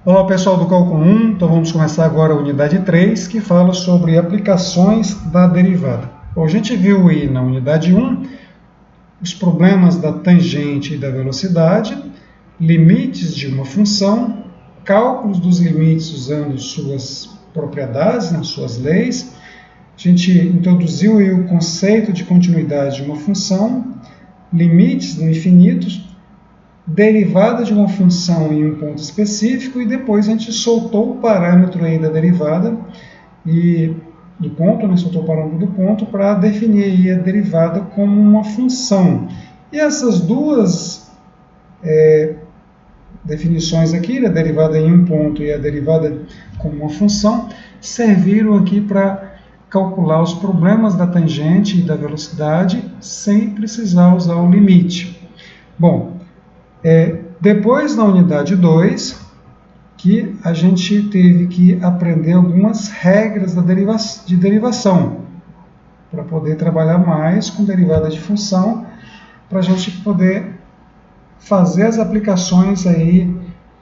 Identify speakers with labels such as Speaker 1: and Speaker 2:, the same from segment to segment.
Speaker 1: Olá pessoal do Cálculo 1, então vamos começar agora a unidade 3, que fala sobre aplicações da derivada. Bom, a gente viu aí na unidade 1 os problemas da tangente e da velocidade, limites de uma função, cálculos dos limites usando suas propriedades, suas leis. A gente introduziu aí o conceito de continuidade de uma função, limites no infinito, derivada de uma função em um ponto específico, e depois a gente soltou o parâmetro aí da derivada e do ponto, soltou o parâmetro do ponto para definir aí a derivada como uma função. E essas duas definições aqui, a derivada em um ponto e a derivada como uma função, serviram aqui para calcular os problemas da tangente e da velocidade sem precisar usar o limite. Bom, depois, na unidade 2, que a gente teve que aprender algumas regras de derivação, para poder trabalhar mais com derivada de função, para a gente poder fazer as aplicações aí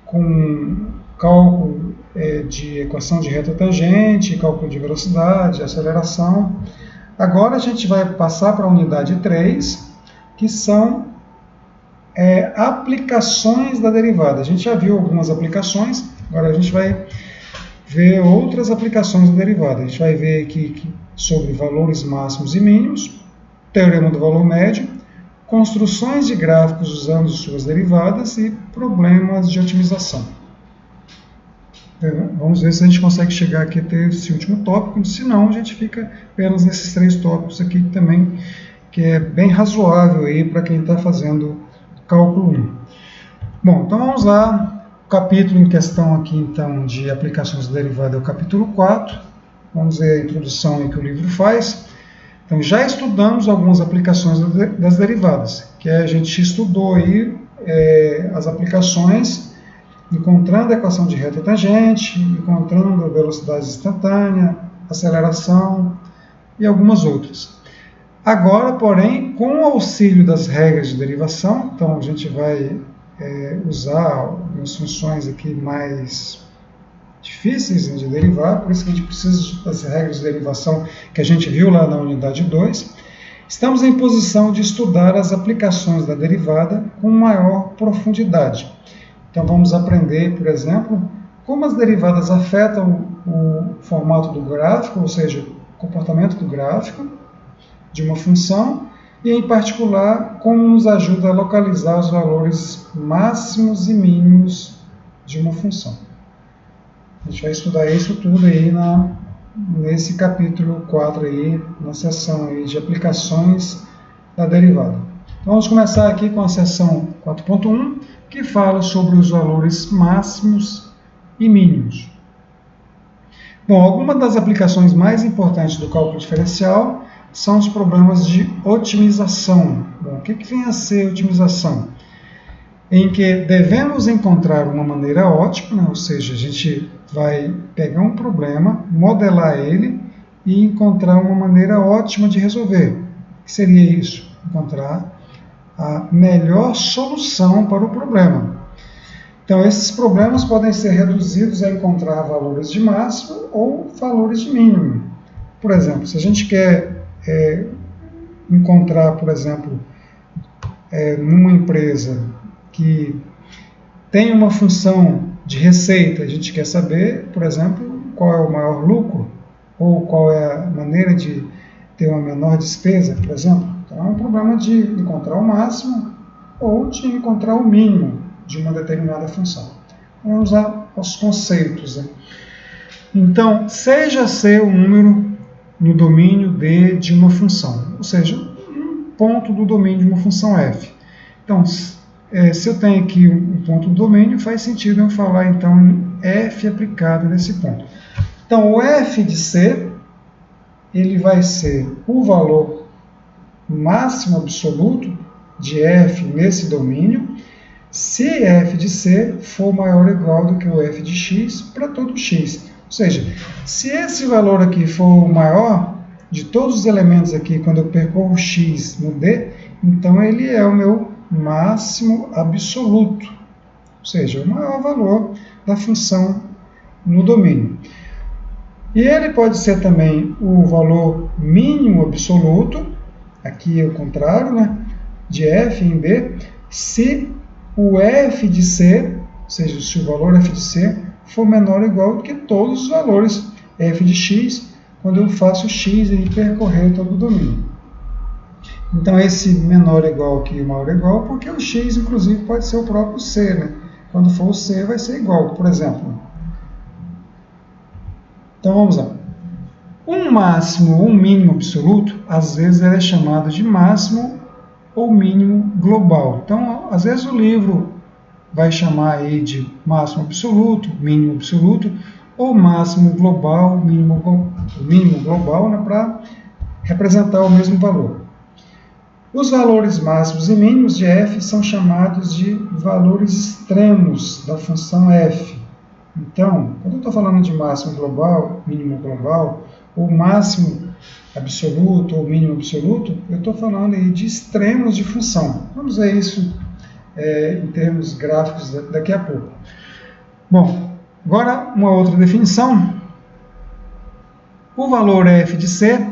Speaker 1: com cálculo de equação de reta tangente, cálculo de velocidade, aceleração. Agora a gente vai passar para a unidade 3, que são aplicações da derivada. A gente já viu algumas aplicações, agora a gente vai ver outras aplicações da derivada. A gente vai ver aqui sobre valores máximos e mínimos, teorema do valor médio, construções de gráficos usando suas derivadas e problemas de otimização. Vamos ver se a gente consegue chegar aqui até esse último tópico, senão a gente fica apenas nesses 3 tópicos aqui também, que é bem razoável aí para quem está fazendo cálculo 1. Bom, então vamos lá. O capítulo em questão aqui, então, de aplicações da derivada é o capítulo 4. Vamos ver a introdução aí que o livro faz. Então, já estudamos algumas aplicações das derivadas, que a gente estudou aí as aplicações, encontrando a equação de reta tangente, encontrando a velocidade instantânea, aceleração e algumas outras. Agora, porém, com o auxílio das regras de derivação, então a gente vai usar algumas funções aqui mais difíceis de derivar, por isso que a gente precisa das regras de derivação que a gente viu lá na unidade 2. Estamos em posição de estudar as aplicações da derivada com maior profundidade. Então vamos aprender, por exemplo, como as derivadas afetam o formato do gráfico, ou seja, o comportamento do gráfico de uma função, e em particular como nos ajuda a localizar os valores máximos e mínimos de uma função. A gente vai estudar isso tudo aí nesse capítulo 4 aí, na seção aí de aplicações da derivada. Então, vamos começar aqui com a seção 4.1, que fala sobre os valores máximos e mínimos. Bom, algumas das aplicações mais importantes do cálculo diferencial são os problemas de otimização. Bom, o que vem a ser otimização? Em que devemos encontrar uma maneira ótima, ou seja, a gente vai pegar um problema, modelar ele e encontrar uma maneira ótima de resolver. O que seria isso? Encontrar a melhor solução para o problema. Então, esses problemas podem ser reduzidos a encontrar valores de máximo ou valores de mínimo. Por exemplo, se a gente quer encontrar, por exemplo, numa empresa que tem uma função de receita, a gente quer saber, por exemplo, qual é o maior lucro, ou qual é a maneira de ter uma menor despesa, por exemplo. Então, é um problema de encontrar o máximo ou de encontrar o mínimo de uma determinada função. Vamos aos conceitos. Então, seja C um número no domínio D de uma função, ou seja, um ponto do domínio de uma função f. Então, se eu tenho aqui um ponto do domínio, faz sentido eu falar então em f aplicado nesse ponto. Então, o f de C, ele vai ser o valor máximo absoluto de f nesse domínio, se f de C for maior ou igual do que o f de x para todo x. Ou seja, se esse valor aqui for o maior de todos os elementos aqui, quando eu percorro x no D, então ele é o meu máximo absoluto. Ou seja, o maior valor da função no domínio. E ele pode ser também o valor mínimo absoluto, aqui é o contrário, né, de f em b, se o f de c, ou seja, se o valor f de c for menor ou igual do que todos os valores f de x, quando eu faço x e percorrer todo o domínio. Então, esse menor ou igual aqui e o maior ou igual, porque o x, inclusive, pode ser o próprio c, né? Quando for o c, vai ser igual, por exemplo. Então, vamos lá. Um máximo ou um mínimo absoluto, às vezes ele é chamado de máximo ou mínimo global. Então, às vezes o livro vai chamar aí de máximo absoluto, mínimo absoluto, ou máximo global, mínimo global, né, para representar o mesmo valor. Os valores máximos e mínimos de f são chamados de valores extremos da função f. Então, quando eu estou falando de máximo global, mínimo global, ou máximo absoluto ou mínimo absoluto, eu estou falando aí de extremos de função. Vamos ver isso em termos gráficos daqui a pouco. Bom, agora uma outra definição. O valor f de c,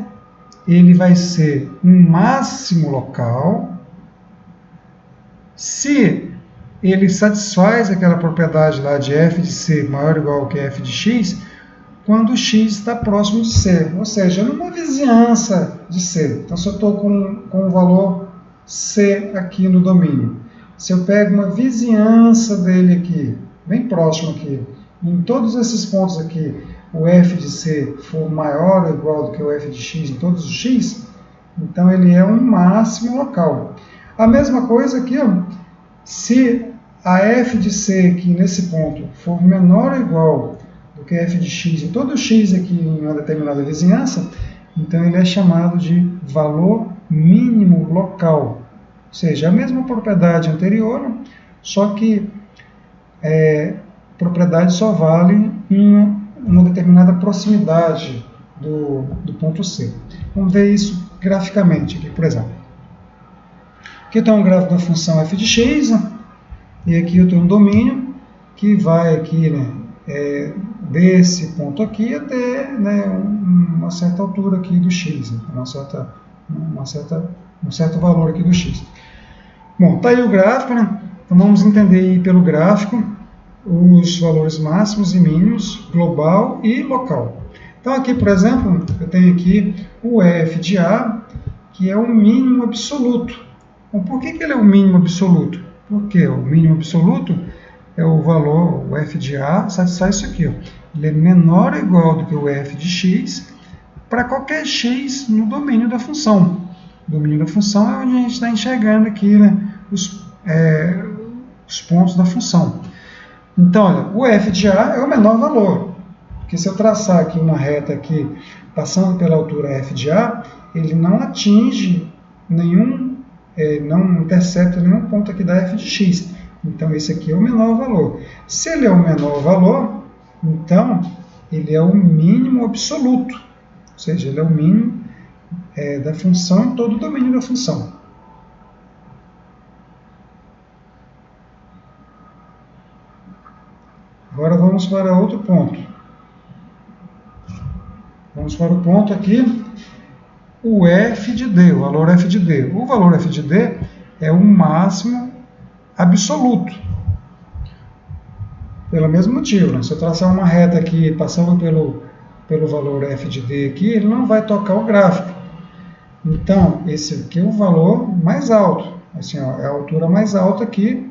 Speaker 1: ele vai ser um máximo local se ele satisfaz aquela propriedade lá de f de c maior ou igual que f de x, quando x está próximo de c, ou seja, numa vizinhança de c. Então, se eu estou com o valor c aqui no domínio, se eu pego uma vizinhança dele aqui, bem próximo aqui, em todos esses pontos aqui, o f de c for maior ou igual do que o f de x em todos os x, então ele é um máximo local. A mesma coisa aqui, ó, se a f de c aqui nesse ponto for menor ou igual do que f de x em todo x aqui em uma determinada vizinhança, então ele é chamado de valor mínimo local. Ou seja, a mesma propriedade anterior, só que a propriedade só vale em uma determinada proximidade do ponto C. Vamos ver isso graficamente aqui, por exemplo. Aqui está um gráfico da função f de x, e aqui eu tenho um domínio que vai aqui, né, desse ponto aqui até, né, uma certa altura aqui do x, um certo valor aqui do x. Bom, está aí o gráfico, né? Então vamos entender aí pelo gráfico os valores máximos e mínimos, global e local. Então aqui, por exemplo, eu tenho aqui o f de a, que é o mínimo absoluto. Bom, por que ele é o mínimo absoluto? Porque o mínimo absoluto é o valor, o f de a satisfaz isso aqui, ó. Ele é menor ou igual do que o f de x para qualquer x no domínio da função. O domínio da função é onde a gente está enxergando aqui, né, os pontos da função. Então, olha, o f de a é o menor valor, porque se eu traçar aqui uma reta aqui, passando pela altura f de a, ele não atinge nenhum, não intercepta nenhum ponto aqui da f de x. Então, esse aqui é o menor valor. Se ele é o menor valor, então, ele é o mínimo absoluto, ou seja, ele é o mínimo da função em todo o domínio da função. Agora vamos para outro ponto. Vamos para o ponto aqui, o f de d, o valor f de d. O valor f de d é o máximo absoluto. Pelo mesmo motivo, né? Se eu traçar uma reta aqui, passando pelo valor f de d aqui, ele não vai tocar o gráfico. Então, esse aqui é o valor mais alto. Assim, ó, é a altura mais alta aqui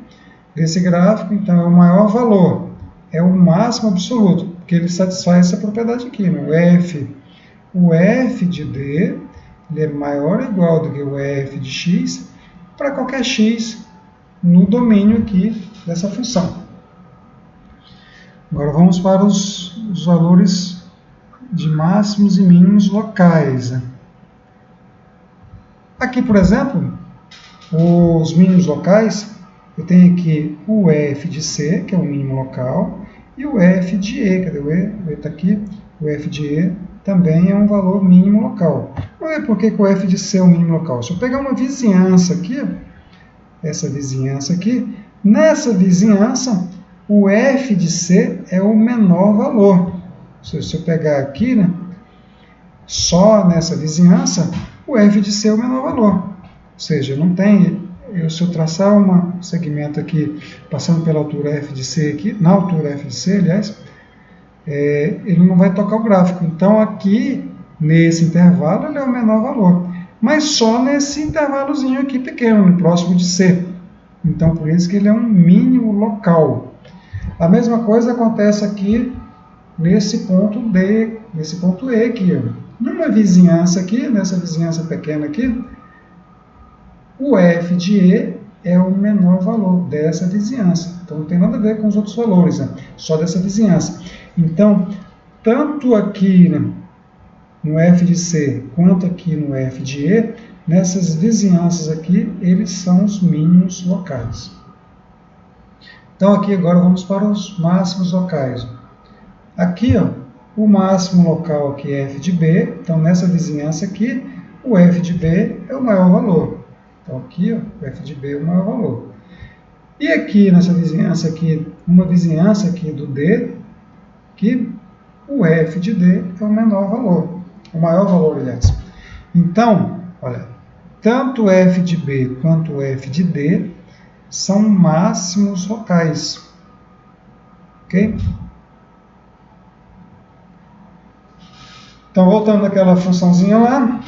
Speaker 1: desse gráfico, então é o maior valor. É o máximo absoluto, porque ele satisfaz essa propriedade aqui, né? O f de d ele é maior ou igual do que o f de x para qualquer x no domínio aqui dessa função. Agora vamos para os valores de máximos e mínimos locais. Aqui, por exemplo, os mínimos locais, eu tenho aqui o f de c, que é o mínimo local, e o f de e, cadê o e? O e está aqui, o f de e também é um valor mínimo local. Vamos ver por que o f de c é o mínimo local. Se eu pegar uma vizinhança aqui, essa vizinhança aqui, nessa vizinhança o f de c é o menor valor. Se eu pegar aqui, né, só nessa vizinhança, o f de c é o menor valor. Ou seja, não tem... Se eu traçar um segmento aqui, passando pela altura f de c aqui, na altura f de c, aliás, ele não vai tocar o gráfico. Então, aqui, nesse intervalo, ele é o menor valor. Mas só nesse intervalozinho aqui pequeno, próximo de C. Então, por isso que ele é um mínimo local. A mesma coisa acontece aqui nesse ponto D, nesse ponto E aqui. Numa vizinhança aqui, nessa vizinhança pequena aqui, o f de E é o menor valor dessa vizinhança. Então, não tem nada a ver com os outros valores, né? Só dessa vizinhança. Então, tanto aqui, né, no f de C, quanto aqui no f de E, nessas vizinhanças aqui, eles são os mínimos locais. Então, aqui agora vamos para os máximos locais. Aqui, ó, o máximo local aqui é f de B. Então, nessa vizinhança aqui, o f de B é o maior valor. Então, aqui, ó, o f de B é o maior valor. E aqui, nessa vizinhança aqui, uma vizinhança aqui do D, que o f de D é o menor valor. O maior valor, aliás. Então, olha, tanto o f de B quanto o f de D são máximos locais. Ok? Então, voltando àquela funçãozinha lá,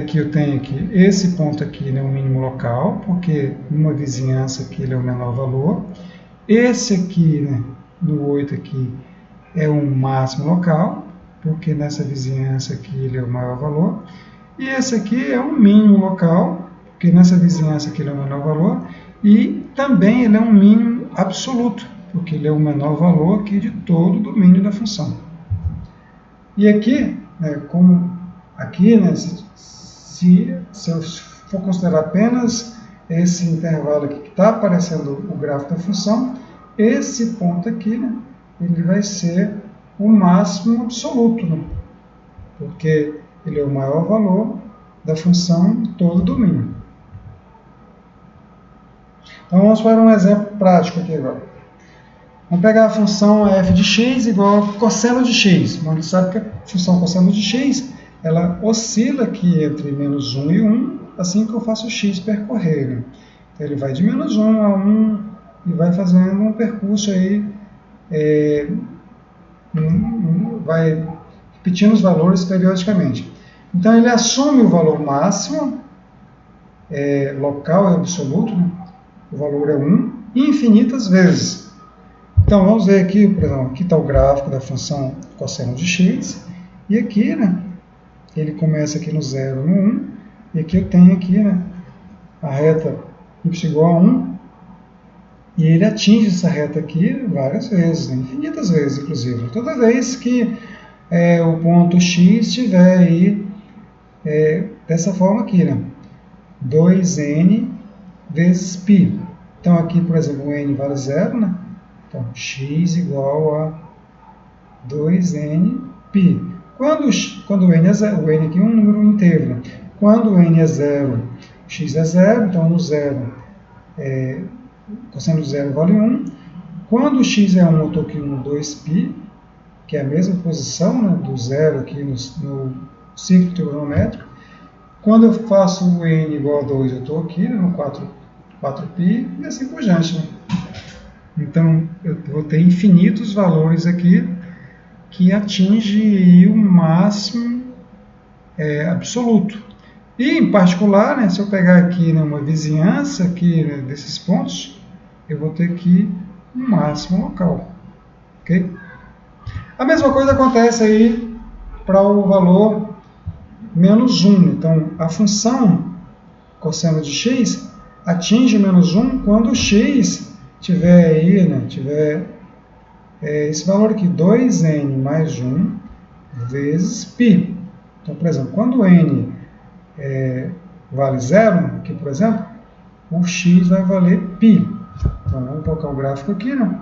Speaker 1: que eu tenho aqui, esse ponto aqui é o mínimo local, porque numa vizinhança aqui ele é o menor valor. Esse aqui, né, no 8 aqui, é o máximo local, porque nessa vizinhança aqui ele é o maior valor. E esse aqui é um mínimo local, porque nessa vizinhança aqui ele é o menor valor. E também ele é um mínimo absoluto, porque ele é o menor valor aqui de todo o domínio da função. E aqui, né, como aqui, né, se eu for considerar apenas esse intervalo aqui que está aparecendo o gráfico da função, esse ponto aqui, né, ele vai ser o máximo absoluto, né, porque ele é o maior valor da função em todo o domínio. Então, vamos para um exemplo prático aqui agora. Vamos pegar a função f de x igual a cosseno de x. A gente sabe que a função cosseno de x, ela oscila aqui entre menos 1 e 1, assim que eu faço o x percorrer. Né? Então, ele vai de menos 1 a 1 e vai fazendo um percurso aí, vai repetindo os valores periodicamente. Então, ele assume o valor máximo, local e absoluto, né? O valor é 1, infinitas vezes. Então, vamos ver aqui, por exemplo, aqui está o gráfico da função cosseno de x, e aqui, né, ele começa aqui no 0, no 1, e aqui eu tenho aqui, né, a reta y igual a 1, e ele atinge essa reta aqui várias vezes, né, infinitas vezes, inclusive. Toda vez que o ponto x estiver aí dessa forma aqui, né, 2n vezes π. Então, aqui, por exemplo, o n vale 0, né? Então, x igual a 2nπ. Quando o n é 0, o n aqui é um número inteiro. Né? Quando o n é 0, x é 0, então no 0, cosseno de 0 vale 1. Quando o x é 1, eu estou aqui no 2π, que é a mesma posição, né, do 0 aqui no ciclo trigonométrico. Quando eu faço o n igual a 2, eu estou aqui, né, no 4π, e assim por diante. Né? Então, eu vou ter infinitos valores aqui que atinge o máximo absoluto. E, em particular, né, se eu pegar aqui, né, uma vizinhança aqui, né, desses pontos, eu vou ter aqui um máximo local. Okay? A mesma coisa acontece aí para o valor menos 1. Então, a função cosseno de x atinge menos 1 quando o x tiver aí, né, esse valor aqui, 2n mais 1 vezes π. Então, por exemplo, quando n vale 0, aqui por exemplo, o x vai valer π. Então, vamos colocar o gráfico aqui, né?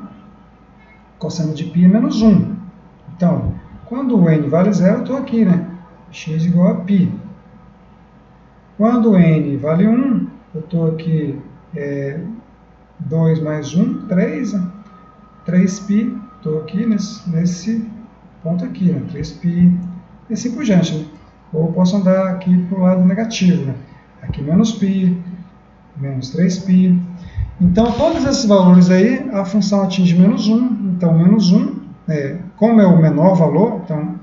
Speaker 1: Cosseno de π é menos 1. Então, quando o n vale 0, eu estou aqui, né? X igual a π. Quando n vale 1, eu estou aqui 2 mais 1, 3. 3π, estou aqui nesse ponto aqui, né? 3π, e assim por diante. Né? Ou posso andar aqui para o lado negativo, né? Aqui menos π, menos 3π. Então, todos esses valores aí, a função atinge menos 1. Então, menos 1, como é o menor valor, então,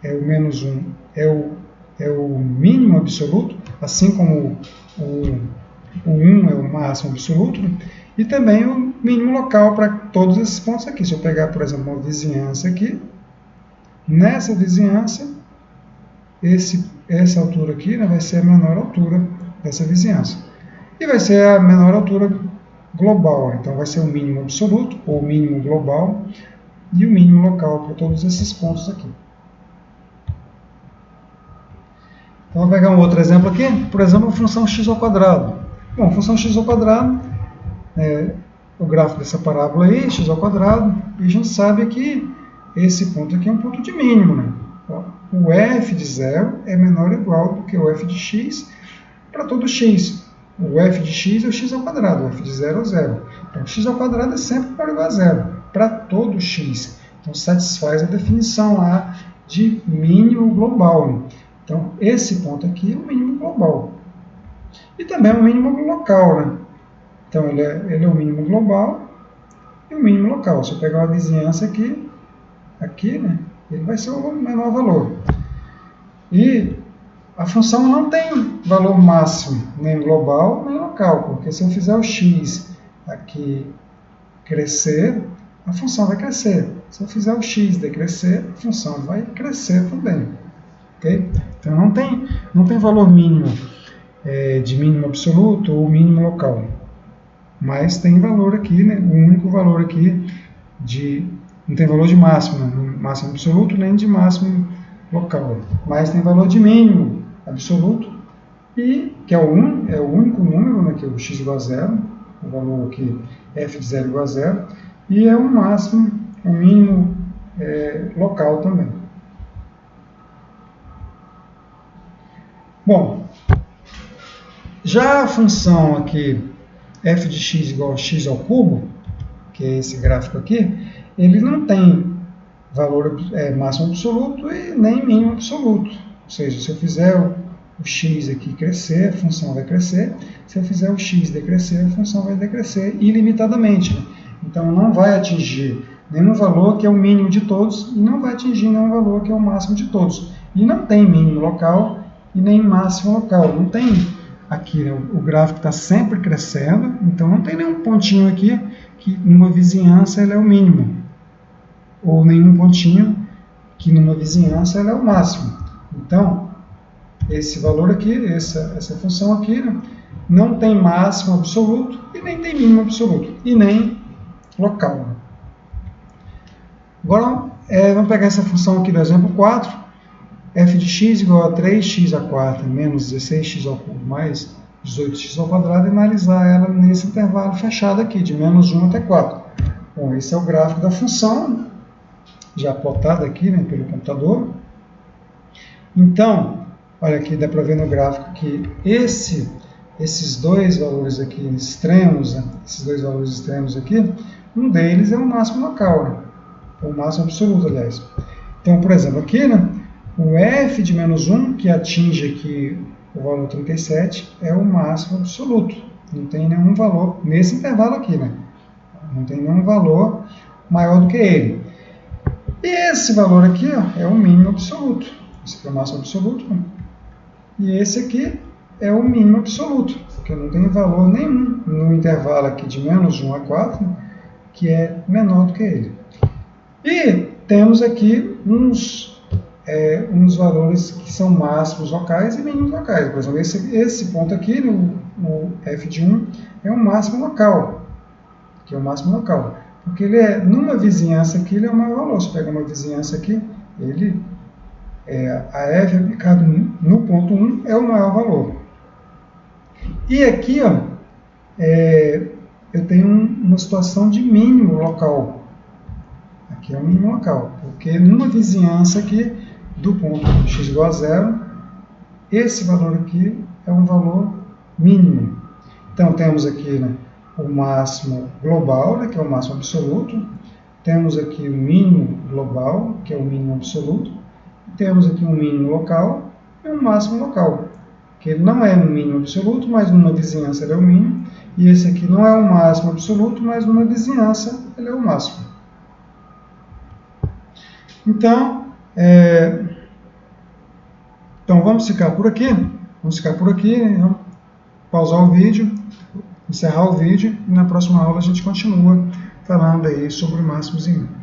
Speaker 1: o menos 1 é o mínimo absoluto, assim como o 1 é o máximo absoluto, né? E também o mínimo local para todos esses pontos aqui. Se eu pegar, por exemplo, uma vizinhança aqui, nessa vizinhança, essa altura aqui, né, vai ser a menor altura dessa vizinhança. E vai ser a menor altura global. Então, vai ser o mínimo absoluto, ou o mínimo global, e o mínimo local para todos esses pontos aqui. Então, vou pegar um outro exemplo aqui. Por exemplo, a função x ao quadrado. Bom, a função x ao quadrado, o gráfico dessa parábola aí, x ao quadrado, e a gente sabe que esse ponto aqui é um ponto de mínimo, né? O f de 0 é menor ou igual do que o f de x para todo x. O f de x é o x ao quadrado, o f de 0 é o 0. Então, x ao quadrado é sempre menor ou igual a 0, para todo x. Então, satisfaz a definição lá de mínimo global. Né? Então, esse ponto aqui é o mínimo global. E também é o mínimo local. Né? Então, ele é o mínimo global e o mínimo local. Se eu pegar uma vizinhança aqui, né, ele vai ser o menor valor. E a função não tem valor máximo, nem global, nem local, porque se eu fizer o x aqui crescer, a função vai crescer. Se eu fizer o x decrescer, a função vai crescer também. Okay? Então não tem valor mínimo de mínimo absoluto ou mínimo local. Mas tem valor aqui, né? O único valor aqui não tem valor de máximo, né? Máximo absoluto, nem de máximo local. Mas tem valor de mínimo absoluto, e que é o 1, é o único número, né, que é o x igual a 0, o valor aqui f de 0 igual a 0, e é o máximo, o mínimo local também. Bom, já a função aqui f de x igual a x ao cubo, que é esse gráfico aqui, ele não tem valor máximo absoluto e nem mínimo absoluto. Ou seja, se eu fizer o x aqui crescer, a função vai crescer. Se eu fizer o x decrescer, a função vai decrescer ilimitadamente. Né? Então, não vai atingir nenhum valor que é o mínimo de todos e não vai atingir nenhum valor que é o máximo de todos. E não tem mínimo local e nem máximo local. Não tem aqui, né? O gráfico está sempre crescendo, então não tem nenhum pontinho aqui que numa vizinhança ele é o mínimo, ou nenhum pontinho que numa vizinhança ele é o máximo. Então, esse valor aqui, essa função aqui, né, não tem máximo absoluto e nem tem mínimo absoluto, e nem local. Agora, vamos pegar essa função aqui do exemplo 4, f de x igual a 3x à quarta menos 16x ao cubo mais 18x ao quadrado e analisar ela nesse intervalo fechado aqui, de menos 1 até 4. Bom, esse é o gráfico da função, já plotado aqui, né, pelo computador. Então, olha aqui, dá para ver no gráfico que esses dois valores aqui extremos, né, esses dois valores extremos aqui, um deles é o máximo local, né, o máximo absoluto, aliás. Então, por exemplo, aqui, né, o f de menos 1, que atinge aqui o valor 37, é o máximo absoluto. Não tem nenhum valor nesse intervalo aqui, né? Não tem nenhum valor maior do que ele. E esse valor aqui, ó, é o mínimo absoluto. Esse aqui é o máximo absoluto. Né? E esse aqui é o mínimo absoluto, porque não tem valor nenhum no intervalo aqui de menos 1 a 4, né, que é menor do que ele. E temos aqui uns valores que são máximos locais e mínimos locais. Por exemplo, esse ponto aqui, no f de 1, é um máximo local, que é o máximo local. Porque ele numa vizinhança aqui, ele é o maior valor. Se pegar uma vizinhança aqui, a f aplicado no ponto 1 é o maior valor. E aqui, ó, eu tenho uma situação de mínimo local. Aqui é o mínimo local, porque numa vizinhança aqui, do ponto x igual a 0, esse valor aqui é um valor mínimo. Então, temos aqui, né, o máximo global, né, que é o máximo absoluto, temos aqui o mínimo global, que é o mínimo absoluto, temos aqui um mínimo local e um máximo local, que ele não é um mínimo absoluto, mas numa vizinhança ele é o mínimo, e esse aqui não é um máximo absoluto, mas numa vizinhança ele é o máximo. Então, vamos ficar por aqui. Vamos ficar por aqui, vamos pausar o vídeo, encerrar o vídeo, e na próxima aula a gente continua falando aí sobre máximos e mínimos.